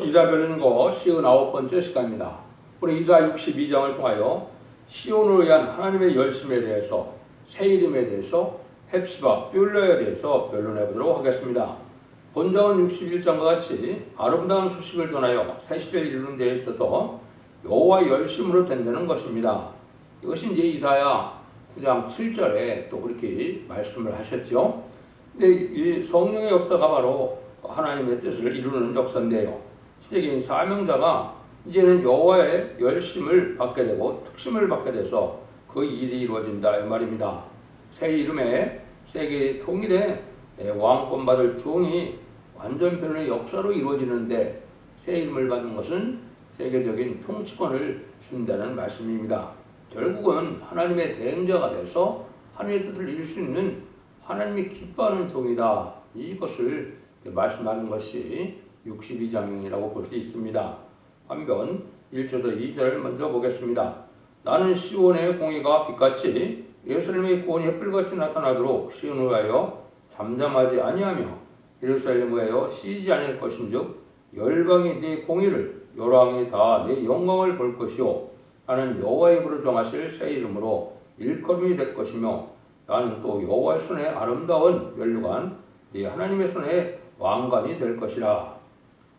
이사 변론거 59번째 시간입니다. 우리 이사 62장을 통하여 시온을 위한 하나님의 열심에 대해서, 새 이름에 대해서, 헵시바, 뷸러에 대해서 변론해 보도록 하겠습니다. 본장은 61장과 같이 아름다운 소식을 전하여 새 시대를 이루는 데 있어서 여호와의 열심으로 된다는 것입니다. 이것이 이제 이사야 9장 7절에 또 그렇게 말씀을 하셨죠. 근데 이 성령의 역사가 바로 하나님의 뜻을 이루는 역사인데요. 시대적인 사명자가 이제는 여호와의 열심을 받게 되고 특심을 받게 돼서 그 일이 이루어진다 이 말입니다. 새 이름에 세계 통일의 왕권 받을 종이 완전 변화의 역사로 이루어지는데 새 이름을 받는 것은 세계적인 통치권을 준다는 말씀입니다. 결국은 하나님의 대행자가 돼서 하나님의 뜻을 이룰 수 있는 하나님이 기뻐하는 종이다. 이것을 말씀하는 것이 62장이라고 볼 수 있습니다. 한편 1절에서 2절을 먼저 보겠습니다. 나는 시온의 공의가 빛같이 예루살렘의 구원이 햇불같이 나타나도록 시온을 위하여 잠잠하지 아니하며 예루살렘을 위하여 쉬지 않을 것인즉 열방이 네 공의를 열왕이 다 네 영광을 볼 것이요 나는 여호와의 입으로 정하실 새 이름으로 일컬음이 될 것이며 나는 또 여호와의 손에 아름다운 면류관 네 하나님의 손에 왕관이 될 것이라.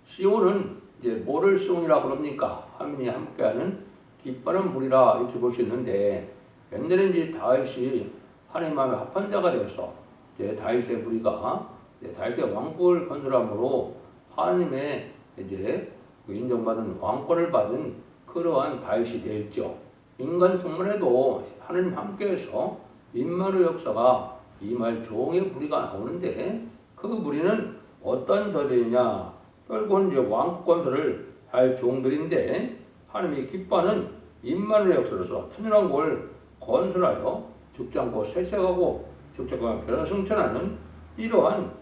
시온은 이제 뭐를 시온이라고 그럽니까? 하민이 함께하는 기뻐하는 무리라 이렇게 볼 수 있는데 옛날에 이제 다윗이 하나님 마음에 합한 자가 되어서 이제 다윗의 무리가 이제 다윗의 왕국을 건설함으로 하나님의 이제 인정받은 왕권을 받은 그러한 다윗이 되었죠. 인간 충만해도 하나님 함께해서 임마누의 역사가 임할 종의 무리가 나오는데 그 무리는 어떤 저들이냐? 결국은 이제 왕권들을 할 종들인데 하나님이 기뻐하는 임마누의 역사로서 천연한 걸 건설하여 죽지 않고 쇠쇠하고 죽지 않고 변화성천하는 이러한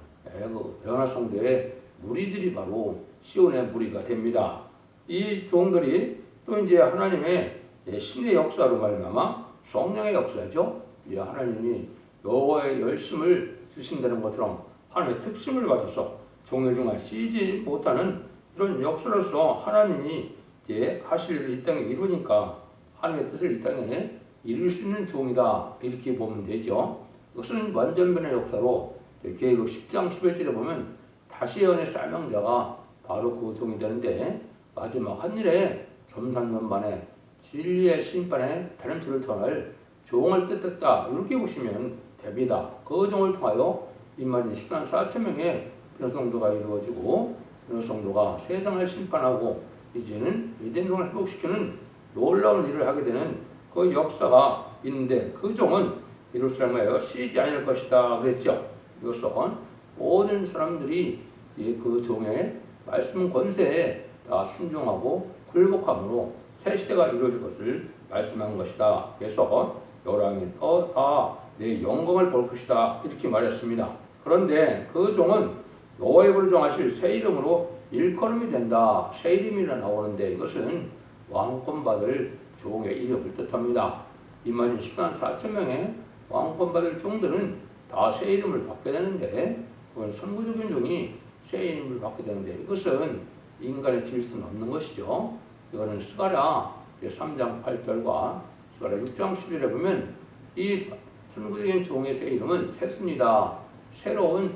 변화성대의 무리들이 바로 시온의 무리가 됩니다. 이 종들이 또 이제 하나님의 신의 역사로 말미암아 성령의 역사죠. 이 하나님이 여호와의 열심을 주신다는 것처럼 하나님의 특심을 받아서 종의 중에 쉬지 못하는 이런 역사로서 하나님이 이제 하실 일을 이 땅에 이루니까 하나님의 뜻을 이 땅에 이룰 수 있는 종이다 이렇게 보면 되죠. 이것은 완전변의 역사로 계획록 10장 11절에 보면 다시 예언의 사명자가 바로 그 종이 되는데 마지막 한 일에 겸산면만에 진리의 심판에 다른 줄을 통할 종을 뜻했다 이렇게 보시면 됩니다. 그 종을 통하여 임마진 10만 4천 명의 변성도가 이루어지고 변성도가 세상을 심판하고 이제는 이den성을 회복시키는 놀라운 일을 하게 되는 그 역사가 있는데 그 종은 예루살렘에 쉬지 않을 것이다 그랬죠. 이것은 모든 사람들이 그 종의 말씀 권세에 다 순종하고 굴복함으로 새 시대가 이루어질 것을 말씀한 것이다. 그래서 열왕이 다 내 영광을 볼 것이다 이렇게 말했습니다. 그런데 그 종은 여호와의 입으로 정하실 새 이름으로 일컬음이 된다. 새 이름이라 나오는데 이것은 왕권 받을 종의 이름을 뜻합니다. 임마진 10만 4천 명의 왕권 받을 종들은 다 새 이름을 받게 되는데 그건 선구적인 종이 새 이름을 받게 되는데 이것은 인간의 질서는 없는 것이죠. 이거는 스가랴 3장 8절과 스가랴 6장 10절에 보면 이 선구적인 종의 새 이름은 새순이다. 새로운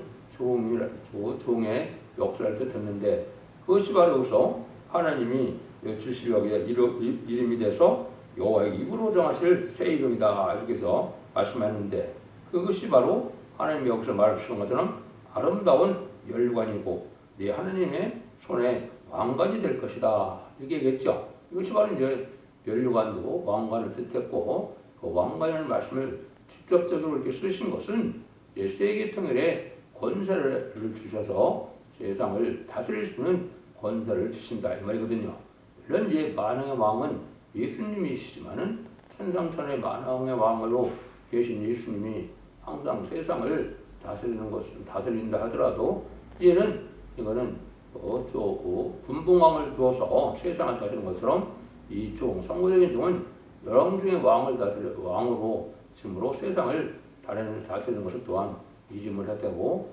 종의 역사를 뜻했는데 그것이 바로 여기서 하나님이 주실 이름이 돼서 여호와의 입으로 정하실 새 이름이다 이렇게 해서 말씀했는데 그것이 바로 하나님이 여기서 말하시는 것처럼 아름다운 열관이고 네 하나님의 손에 왕관이 될 것이다 이렇게 얘기했죠. 이것이 바로 이제 면류관도 왕관을 뜻했고 그 왕관이라는 말씀을 직접적으로 이렇게 쓰신 것은 세계 통일의 권세를 주셔서 세상을 다스릴 수 있는 권세를 주신다 이 말이거든요. 물론 이제 만왕의 왕은 예수님이시지만은 천상천의 만왕의 왕으로 계신 예수님이 항상 세상을 다스리는 것은 다스린다 하더라도 이거는 분봉왕을 두어서 세상을 다스리는 것처럼 이 종 성구적인 종은 열왕 중의 왕으로 지금으로 세상을 다스리는 것을 또한 이짐을 했다고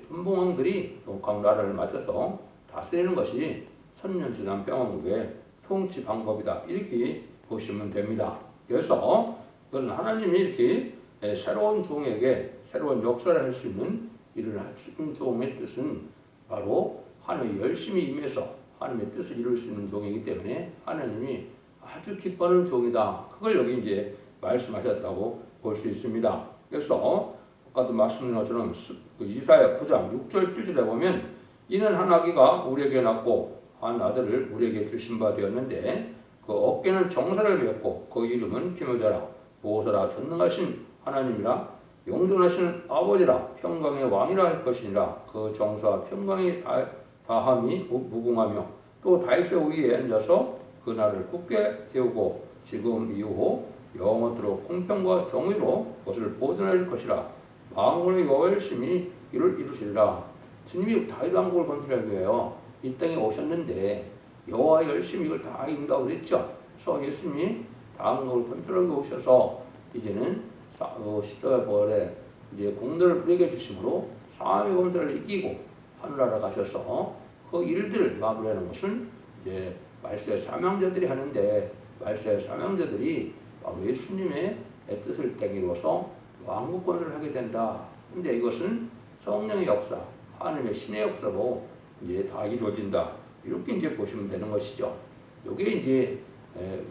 분봉왕들이 각 나라를 맞춰서 다스리는 것이 천년지난 평화국의 통치 방법이다. 이렇게 보시면 됩니다. 그래서 그것은 하나님이 이렇게 새로운 종에게 새로운 역사를 할 수 있는 일을 할 수 있는 종의 뜻은 바로 하나님이 열심히 임해서 하나님의 뜻을 이룰 수 있는 종이기 때문에 하나님이 아주 기뻐하는 종이다. 그걸 여기 이제 말씀하셨다고 볼 수 있습니다. 그래서 아까도 말씀드린 것처럼 이사야 9장 6절 7절에 보면 이는 한 아기가 우리에게 낳고 한 아들을 우리에게 주신 바 되었는데 그 어깨는 정사를 메었고 그 이름은 기묘자라 보호자라 전능하신 하나님이라 영존하신 아버지라 평강의 왕이라 할 것이니라. 그 정사와 평강이 다함이 무궁하며 또 다윗의 위에 앉아서 그 나라를 굳게 세우고 지금 이후 영원토록 공평과 정의로 그것을 보존할 것이라. 만군의 여호와의 열심히 이를 이루시리라. 주님이 다윗 왕국을 건설하기 위하여 이 땅에 오셨는데 여호와의 열심히 이걸 다 이룬다고 그랬죠. 그래서 예수님이 왕국을 건설하기 오셔서 이제는 십자가 부활에 이제 공로를 우리에게 주심으로 사함의 검사를 이기고 하늘나라 가셔서 그 일들을 마무리하는 것은 이제 말세의 사명자들이 하는데 말세의 사명자들이 바로 예수님의 뜻을 이루어서 왕국 건설을 하게 된다. 근데 이것은 성령의 역사, 하나님의 신의 역사로 이제 다 이루어진다. 이렇게 이제 보시면 되는 것이죠. 이게 이제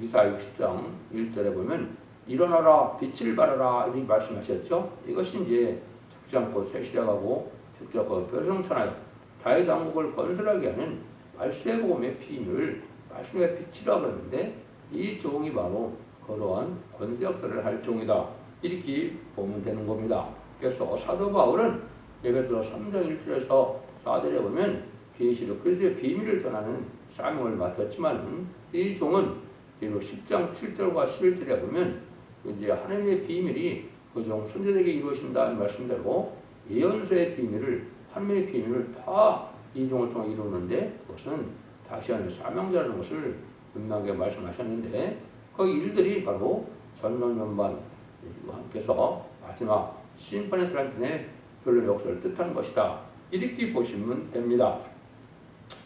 이사야 60장 1절에 보면 일어나라 빛을 발하라 이렇게 말씀하셨죠. 이것이 이제 죽지 않고 새 시작하고 죽지 않고 별성천하여 다윗 왕국을 건설하게 하는 말세복음의 비밀을 말씀의 빛이라고 하는데 이 종이 바로 그러한 권세 역사를 할 종이다. 이렇게 보면 되는 겁니다. 그래서 사도 바울은 예를 들어 3장 1절에서 4절에 보면 계시록 그리스도의 비밀을 전하는 사명을 맡았지만 이 종은 그리고 10장 7절과 11절에 보면 이제 하나님의 비밀이 그 종 순자에게 이루어진다는 말씀대로 예언서의 비밀을 하나님의 비밀을 다 이 종을 통해 이루는데 그것은 다시 하는 사명자라는 것을 분명하게 말씀하셨는데 그 일들이 바로 전론연반과 함께서 마지막 심판의 트란틴의 결론 역사를 뜻하는 것이다. 이렇게 보시면 됩니다.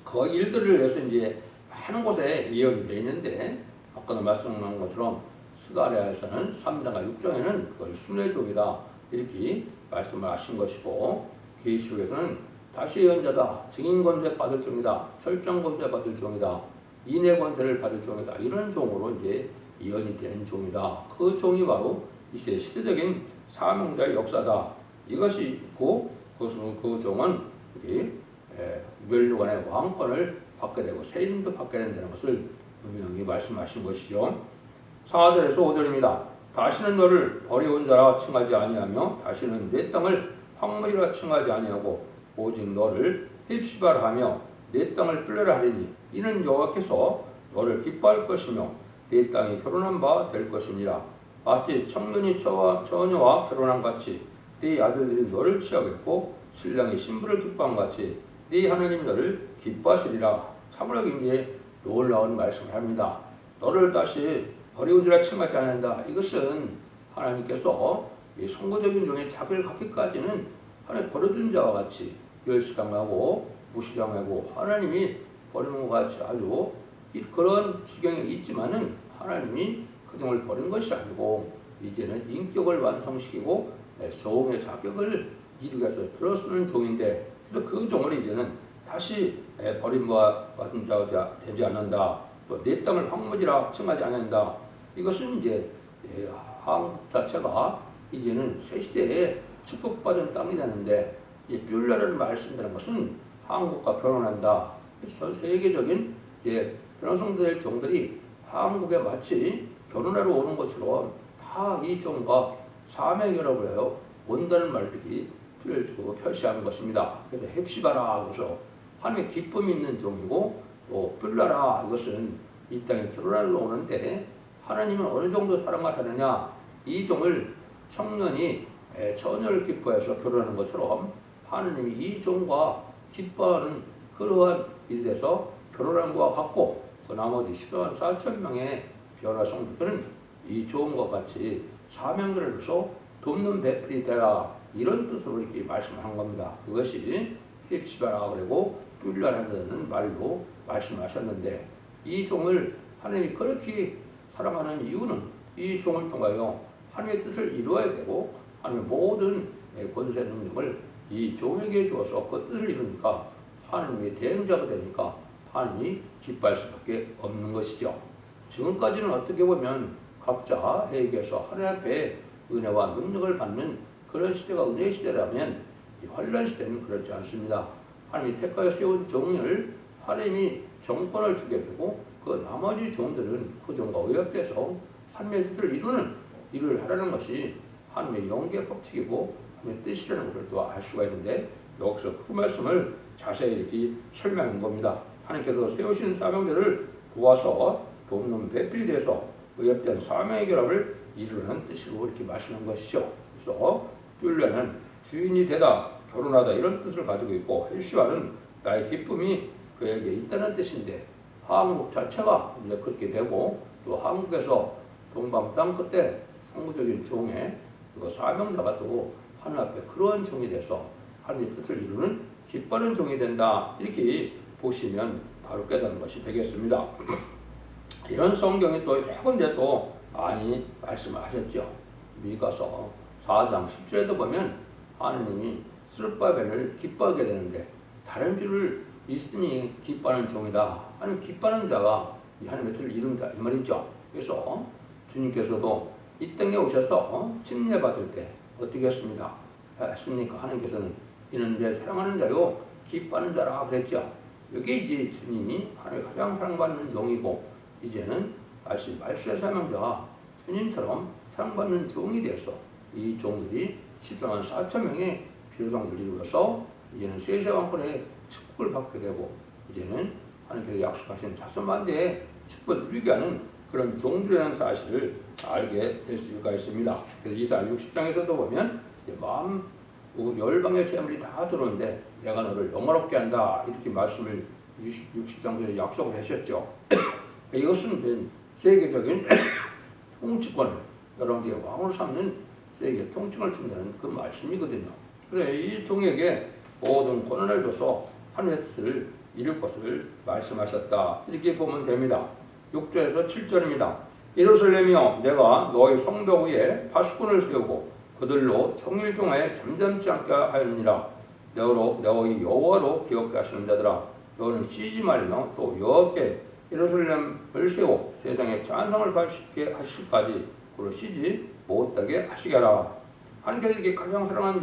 그 일들을 위해서 이제 많은 곳에 예언이 되어 있는데 아까도 말씀한 것처럼 스가랴에서는 3장과 6장에는 그걸 순회족이다 이렇게 말씀을 하신 것이고 계시록에서는 다시 예언자다, 증인 권세 받을 종이다, 철장 권세 받을 종이다, 인해 권세를 받을 종이다 이런 종으로 이제 예언이 된 종이다. 그 종이 바로 이제 시대적인 사명자의 역사다. 이것이 있고 그 종은 멸류관의 왕권을 받게 되고 새 이름도 받게 된다는 것을 분명히 말씀하신 것이죠. 4절에서 5절입니다. 다시는 너를 버려온 자라 칭하지 아니하며 다시는 내 땅을 황무지라 칭하지 아니하고 오직 너를 헵시바라 하며 내 땅을 뿔레라 하리니 이는 여호와께서 너를 기뻐할 것이며 내 땅이 결혼한 바 될 것이니라. 마치 청년이 처녀와 결혼한 같이 네 아들들이 너를 취하겠고 신랑이 신부를 기뻐한 같이 네 하나님이 너를 기뻐하시리라. 참으로 굉장히 놀라운 말씀을 합니다. 너를 다시 버리우지라 칭하지 않는다. 이것은 하나님께서 이 선거적인 종의 자비를 갖기까지는 하나님 버려둔 자와 같이 멸시당하고 무시당하고 하나님이 버리는 것 같이 아주 그런 지경에 있지만은 하나님이 그 종을 버린 것이 아니고 이제는 인격을 완성시키고 소음의 자격을 이루기 위해서 들어쓰는 종인데 그래서 그 종을 이제는 다시 버림받은 자가 되지 않는다. 또 내 땅을 황무지라 칭하지 않는다. 이것은 이제 한국 자체가 이제는 새 시대에 축복받은 땅이 되는데 이 뷸라는 말씀드린 것은 한국과 결혼한다. 전 세계적인 변호성들 종들이 한국에 마치 결혼하러 오는 것처럼 다 이 종과 사명 결합을 해요. 온다는 말들이 표시하는 것입니다. 그래서 헵시바라 그래서 하나님의 기쁨이 있는 종이고 또 뷸라라 이것은 이 땅에 결혼하러 오는데 하나님은 어느 정도 사랑을 하느냐 이 종을 청년이 처녀를 기뻐해서 결혼하는 것처럼 하나님이 이 종과 기뻐하는 그러한 일에서 결혼한 것과 같고 그 나머지 10만 4천 명의 변화 성도들은 이 종과 같이 사명들을 해서 돕는 배필이 되라 이런 뜻으로 이렇게 말씀한 겁니다. 그것이 헵시바라 그리고 뿔라라는 말로 말씀하셨는데 이 종을 하나님이 그렇게 사랑하는 이유는 이 종을 통하여 하나님의 뜻을 이루어야 되고 하나님의 모든 권세 능력을 이 종에게 주어서 그 뜻을 이루니까 하나님의 대행자가 되니까 하나님이 기뻐할 수밖에 없는 것이죠. 지금까지는 어떻게 보면 각자에게서 하나님 앞에 은혜와 능력을 받는 그런 시대가 은혜의 시대라면 이 환란 시대는 그렇지 않습니다. 하나님이 택하여 세운 종을 하나님이 정권을 주게 되고 그 나머지 종들은 그 종과 의협돼서 하나님의 뜻을 이루는 일을 하라는 것이 하나님의 영계 법칙이고 하나님의 뜻이라는 것을 또 알 수가 있는데 여기서 그 말씀을 자세히 이렇게 설명한 겁니다. 하나님께서 세우신 사명들을 도와서 돕는 배필이 돼서 의협된 사명의 결합을 이루는 뜻으로 이렇게 말씀한 것이죠. 그래서 뿔레는 주인이 되다, 결혼하다 이런 뜻을 가지고 있고 헬시와는 나의 기쁨이 그에게 있다는 뜻인데 한국 자체가 이제 그렇게 되고 또 한국에서 동방 땅 끝에 성부적인 종의 그 사명자가 또 하나님 앞에 그러한 종이 돼서 하나님의 뜻을 이루는 기뻐하는 종이 된다 이렇게 보시면 바로 깨닫는 것이 되겠습니다. 이런 성경이 또 여러 군데 또 많이 말씀하셨죠. 미가서 4장 10절에도 보면 하나님이 스룹바벨을 기뻐하게 되는데 다른 줄을 있으니 기뻐하는 종이다. 하나님 기뻐하는 자가 이 하나님의 뜻을 이룬다 이 말이죠. 그래서 주님께서도 이 땅에 오셔서 침례받을 때 어떻게 했습니까? 하나님께서는 이는 내 사랑하는 자요 기뻐하는 자라 그랬죠. 여기 이제 주님이 하나님 가장 사랑받는 종이고 이제는 다시 말씀의 사명자가 주님처럼 사랑받는 종이 되어서 이 종들이 10만 4천 명의 필요성들을 이루어서 이제는 세세왕권의 축복을 받게 되고 이제는 하나님께서 약속하신 자손만대의 축복을 누리게 하는 그런 종들이라는 사실을 알게 될 수가 있습니다. 그래서 이사야 60장에서도 보면 마음 열방의 재물이 다 들어오는데 내가 너를 영화롭게 한다 이렇게 말씀을 60장에 약속을 하셨죠. 이것은 세계적인 통치권을 여러분들의 왕으로 삼는 세계 통칭을 준다는 그 말씀이거든요. 그래서 이 종에게 모든 권한을 줘서 하나님의 뜻을 이룰 것을 말씀하셨다 이렇게 보면 됩니다. 6절에서 7절입니다. 예루살렘이여 내가 너희 성도 위에 파수꾼을 세우고 그들로 청일종에 잠잠치 않게 하였느니라. 너희 여호와로 기억게 하시는 자들아 너는 쉬지 말며 또 여호와께 예루살렘을 세워 세상에 찬송을 받게 하실까지 그로 쉬지 못하게 하시게라. 하나님께서 이렇게 가장 사랑하는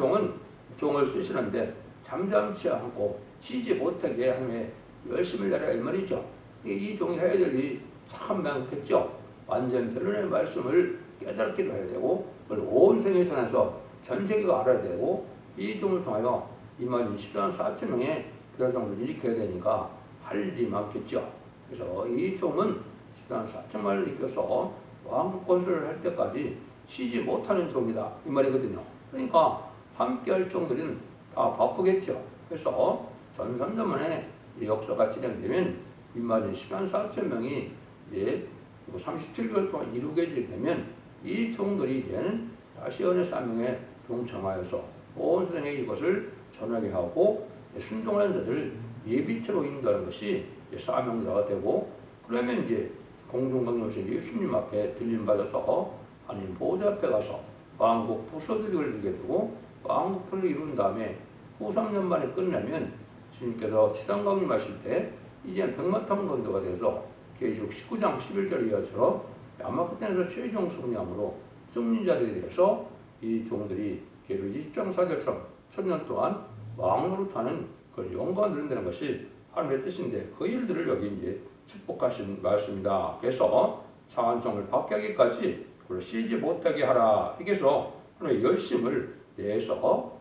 종을 쓰시는데 잠잠치 않고 쉬지 못하게 하나님의 열심을 다하라 이 말이죠. 이 종이 해야 될 일이 참 많겠죠. 완전 결론의 말씀을 깨닫기도 해야 되고 그걸 온 세계에 전해서 전 세계가 알아야 되고 이 종을 통하여 24,000 4,000명의 교성을 일으켜야 되니까 할 일이 많겠죠. 그래서 이 종은 14,000명을 일으켜서 왕국 건설을 할 때까지 쉬지 못하는 종이다 이 말이거든요. 그러니까 함께할 종들은 다 바쁘겠죠. 그래서 전선전만에 역사가 진행되면 24,000명이 이제 37개월 동안 이루게 되면 이 종들이 이제는 다시 은혜 사명에 동참하여서 온 세상에 이것을 전하게 하고 순종하는 자들 예비처로 인도하는 것이 사명자가 되고 그러면 이제 공중강림하신 예수님 앞에 들림받아서 하나님 보좌 앞에 가서 왕국 부서들을 이루게 되고 왕국을 이룬 다음에 후 3년 만에 끝나면 주님께서 지상강림하실 때 이제 백마탄 건도가 돼서 계시록 19장 11절 이하처럼 아마 그때에서 최종 승리함으로 승리자들이 돼서 이 종들이 계시록 20장 4절처럼 1000년 동안 왕으로 타는 그 영광을 누린다는 것이 하나님의 뜻인데 그 일들을 여기 이제 축복하신 말씀이다. 그래서 찬송을 받게 하기까지 그걸 쉬지 못하게 하라. 이게서 하나님의 열심을 내서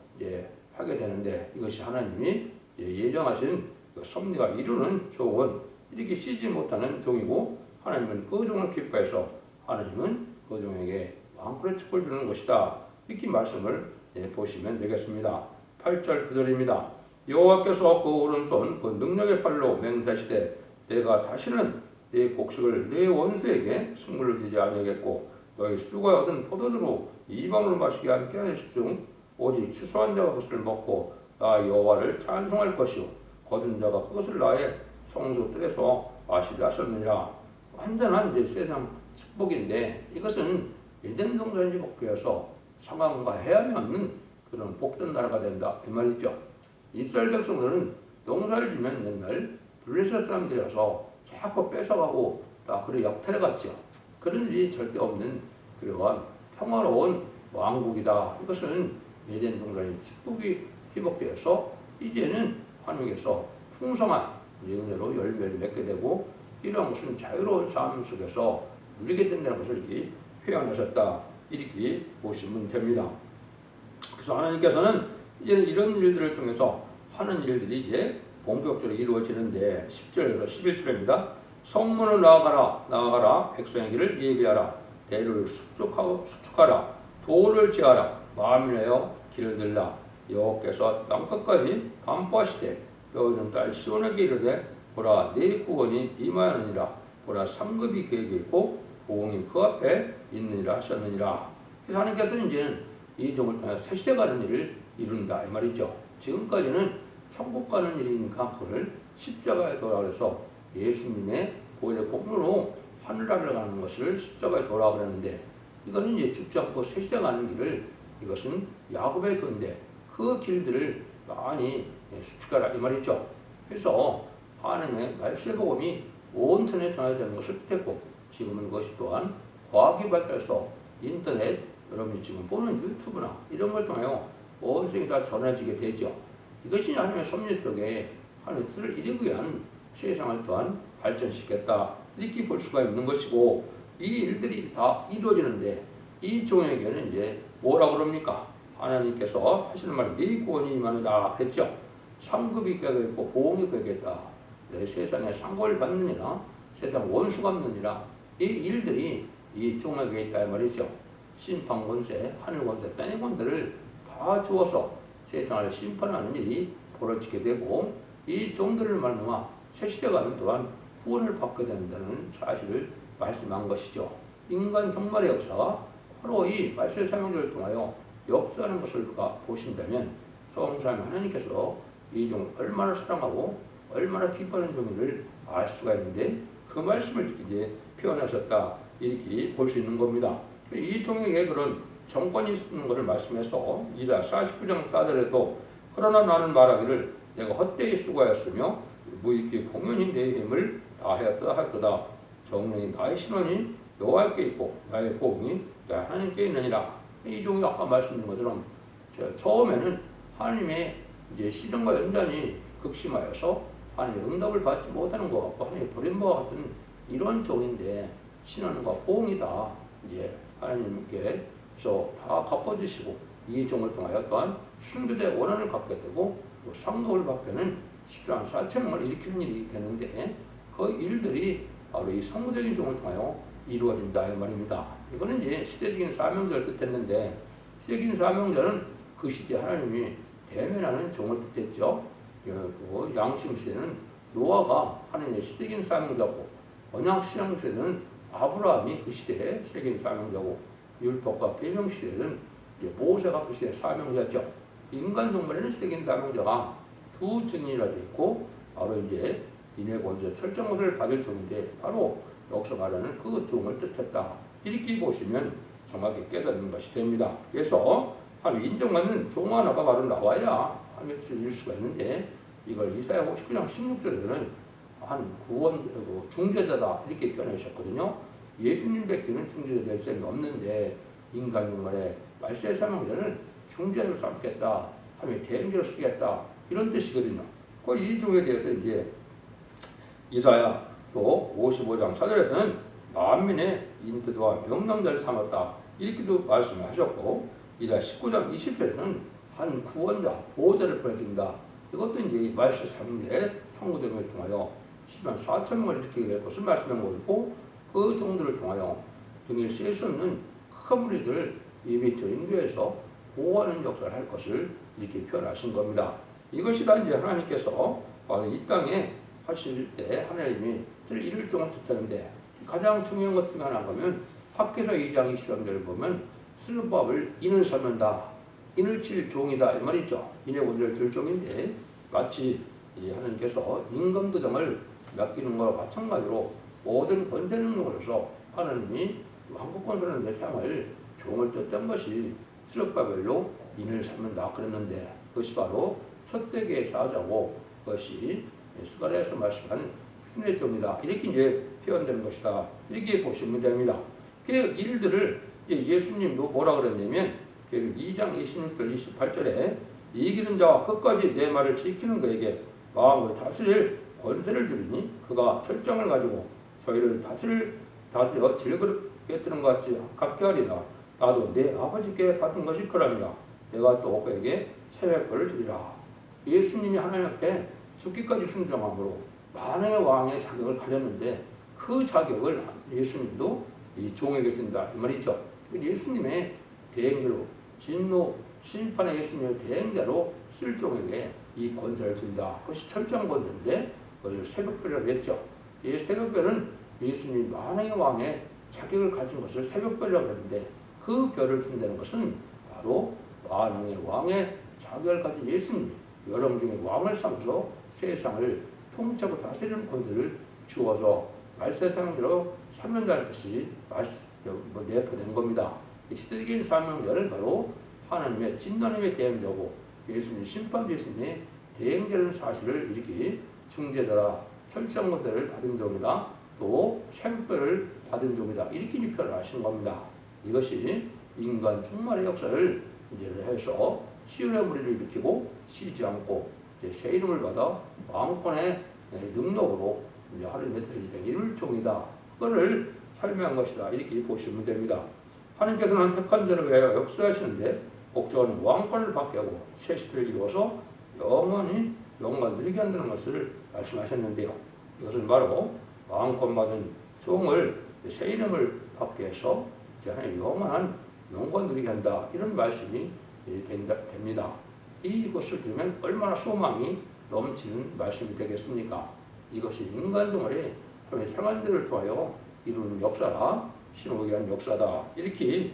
하게 되는데 이것이 하나님이 예정하신 그 섭리가 이루는 종은 이렇게 쉬지 못하는 종이고 하나님은 그 종을 기뻐해서 하나님은 그 종에게 왕권의 축복을 주는 것이다. 이렇게 말씀을 보시면 되겠습니다. 8절 9절입니다. 여호와께서 그 오른손 그 능력의 팔로 맹세하시되 내가 다시는 내 곡식을 내 원수에게 승물을 주지 아니하겠고 너희 수가 얻은 포도주로 이방으로 마시게 함께 하실 중 오직 추수한 자가 그것을 먹고 나 여호와를 찬송할 것이요 거둔 자가 그것을 나의 성소들에서 마시게 하셨느니라. 완전한 이제 세상 축복인데 이것은 에덴 동산이 복되어서 상황과 해야만 없는 그런 복된 나라가 된다 이 말이죠. 이스라엘 백성들은 농사를 지면 옛날 블레셋 사람들이라서 자꾸 뺏어가고 다 그래 역탈해 갔죠. 그런 일이 절대 없는 그러한 평화로운 왕국이다. 이것은 에덴 동산의 축복이 회복되어서 이제는 환영에서 풍성한 은혜로 열매를 맺게 되고 이러한 것은 자유로운 삶 속에서 누리게 된다는 것을 이렇게 표현하셨다. 이렇게 보시면 됩니다. 그래서 하나님께서는 이제는 이런 일들을 통해서 하는 일들이 이제 본격적으로 이루어지는데 10절에서 11절입니다. 성문을 나아가라 백성의 길을 예비하라 대를 수축하라 돌을 제하라 마음을 내어 길을 들라 여호와께서 땅끝까지 반포하시되 여호와는 딸 시온에게 이르되 보라 네 구원이 임하였느니라 보라 상급이 그에게 있고 보응이 그 앞에 있느니라 하셨느니라. 그래서 하나님께서는 이제는 이 종을 통해 새 시대 가는 일을 이룬다 이 말이죠. 지금까지는 천국 가는 일이니까 그걸 십자가에 돌아가서 예수님의 보혈의 공로로 하늘나라를 가는 것을 십자가에 돌아가 그랬는데 이거는 이제 죽지 않고 새 시대 가는 길을 이것은 야곱의 건데 그 길들을 많이 수축하라 이 말이죠. 그래서 하나님의 말씀의 복음이 온전에 전해지는 것을 뜻했고 지금은 그것이 또한 과학이 발달해서 인터넷 여러분이 지금 보는 유튜브나 이런 걸 통하여 온 세상에 다 전해지게 되죠. 이것이 하나님의 섭리 속에 하나님의 뜻을 이루기 위한 세상을 또한 발전시켰다 이렇게 볼 수가 있는 것이고 이 일들이 다 이루어지는데 이 종에게는 이제 뭐라 그럽니까? 하나님께서 하시는 말이 네 구원이 임하느라 했죠. 상급이 껴져 있고 보응이 껴져 있다. 내 세상에 상급을 받느니라 세상 원수가 없느니라 이 일들이 이 종에게 있다 말이죠. 심판 권세, 하늘 권세, 땅의 권세를 다 주어서 세상을 심판하는 일이 벌어지게 되고 이 종들을 말미암아 새 시대가 오는 동안 구원을 받게 된다는 사실을 말씀한 것이죠. 인간 종말의 역사가 바로 이 말씀의 사명들을 통하여 역사하는 것을 보신다면 성삼 하나님께서 이 종을 얼마나 사랑하고 얼마나 기뻐하는 종인지를 알 수가 있는데 그 말씀을 이제 표현하셨다 이렇게 볼 수 있는 겁니다. 이 종에게 그런 정권이 있는 것을 말씀해서 이사 49장 4절에도 그러나 나는 말하기를 내가 헛되이 수고하였으며 무익히 공연히 내 힘을 다하였다 하였도다. 정령이 나의 신원이 여호와께 있고 나의 보응이 나 하나님께 있느니라. 이 종이 아까 말씀드린 것처럼 처음에는 하나님의 이제 시련과 연단이 극심하여서 하나님의 응답을 받지 못하는 것 같고 하나님의 버림과 같은 이런 종인데 신원과 보응이 다 이제 하나님께서 다 갚아주시고 이 종을 통하여 또한 순교의 원한을 갖게 되고 또 상급을 받게는 10조 4천명을 일으키는 일이 되는데 그 일들이 바로 이 성무적인 종을 통하여 이루어진다 이 말입니다. 이거는 이제 시대적인 사명자를 뜻했는데 시대적인 사명자는 그 시대 하나님이 대면하는 종을 뜻했죠. 그 양심 시대는 노아가 하나님의 시대적인 사명자고 언약 신앙 시대는 아브라함이 그 시대의 시대적인 사명자고 율법과 계명 시대는 모세가 그 시대의 사명자죠. 인간 종말에는 시대적인 사명자가 두 증인이라 되어 있고 바로 이제 인의 권세 철저한 것을 받을 종인데 바로 여기서 말하는 그 종을 뜻했다. 이렇게 보시면 정확히 깨닫는 것이 됩니다. 그래서 하나님 인정받는 종 하나가 바로 나와야 하나님의 뜻을 이룰 수가 있는데 이걸 이사야 59장 16절에서는 한 구원 중재자다 이렇게 표현하셨거든요. 예수님 뵙기는 중재자 될 셈이 없는데 인간 종말에 말세의 사명자는 중재자로 삼겠다. 하나님의 대행자로 쓰겠다. 이런 뜻이거든요. 그 이 종에 대해서 이제 이사야 또 55장 4절에서는 만민의 인도와 명령자를 삼았다. 이렇게도 말씀을 하셨고 이사 19장 20절에는 한 구원자, 보호자를 보내준다. 이것도 이제 말씀 3대 성구됨을 통하여 10만 4천 명을 일으키게 것을 말씀한 것이고 그 정도를 통하여 등에 셀 수 없는 큰 무리들을 예비처 인도에서 보호하는 역사를 할 것을 이렇게 표현하신 겁니다. 이것이 다 이제 하나님께서 이 땅에 하실 때 하나님이 이룰 종을 뜻하는데 가장 중요한 것 중에 하나가 보면 학계서 2장 23절을 보면 쓰는 법을 인을 삼는다. 인을 칠 종이다 이 말이죠. 인의 원리를 줄 종인데 마치 이 하나님께서 인간도정을 맡기는 것과 마찬가지로 모든 권세 능력으로서 하나님이 왕국권세를 내상을 종을 떴던 것이 스룹바벨로 인을 삼는다 그랬는데 그것이 바로 첫대기의 사자고 그것이 스가랴에서 말씀한 신의 종이다 이렇게 이제 표현되는 것이다 이렇게 보시면 됩니다. 그 일들을 예수님도 뭐라 그랬냐면 2장 26절 28절에 이기는 자와 끝까지 내 말을 지키는 그에게 마음을 다스릴 권세를 주리니 그가 철정을 가지고 저희를 다스려 질그릇 깨뜨는 것 같이 갖게 하리라. 나도 내 아버지께 받은 것이 그러니라. 내가 또 그에게 새벽벌을 주리라. 예수님이 하나님 앞에 죽기까지 순종함으로 만왕의 왕의 자격을 가졌는데 그 자격을 예수님도 이 종에게 준다 이 말이죠. 예수님의 대행자로 진노 심판의 예수님의 대행자로 쓸 종에게 이 권세를 준다. 그것이 철저한 권세인데 그것을 새벽별이라고 했죠. 이 새벽별은 예수님 만왕의 왕의 자격을 가진 것을 새벽별이라고 했는데 그 별을 준다는 것은 바로 만왕의 왕의 자격을 가진 예수님이 여러 중에 왕을 삼아서 세상을 통치하고 다스리는 권세를 주어서 말세상대로 사명할 것이 내포된 겁니다. 시대적인 사명자는 바로 하나님의 진노님의 대행자고 예수님 심판 예수님의 대행자라는 사실을 이렇게 중재자라 철저한 것들을 받은 종이다. 또 챔프를 받은 종이다. 이렇게 표현을 하시는 겁니다. 이것이 인간 충만의 역사를 이제 해서 시온의 무리를 일으키고 쉬지 않고 이제 새 이름을 받아 왕권의 능력으로 이제 하나님의 이름을 종이다. 그거를 설명한 것이다. 이렇게 보시면 됩니다. 하나님께서는 택한 자를 위하여 역사하시는데 목적은 왕권을 받게 하고 새 시대를 이루어서 영원히 영광 누리게 한다는 것을 말씀하셨는데요. 이것은 바로 왕권 받은 종을 새 이름을 받게 해서 영원한 영광 누리게 한다. 이런 말씀이 됩니다. 이것을 들으면 얼마나 소망이 넘치는 말씀이 되겠습니까? 이것이 인간 동안의 생활들을 통하여 이루는 역사라 신호에 의한 역사다. 이렇게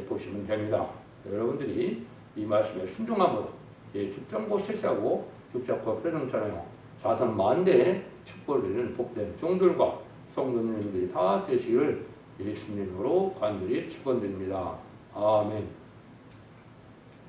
보시면 됩니다. 여러분들이 이 말씀에 순종함으로 죽정고 세세하고 죽잡고 빼놓잖아요. 자선 만대의 축복을 드리는 복된 종들과 성도님들이 다 되시길 예수님으로 간절히 축원드립니다. 아멘.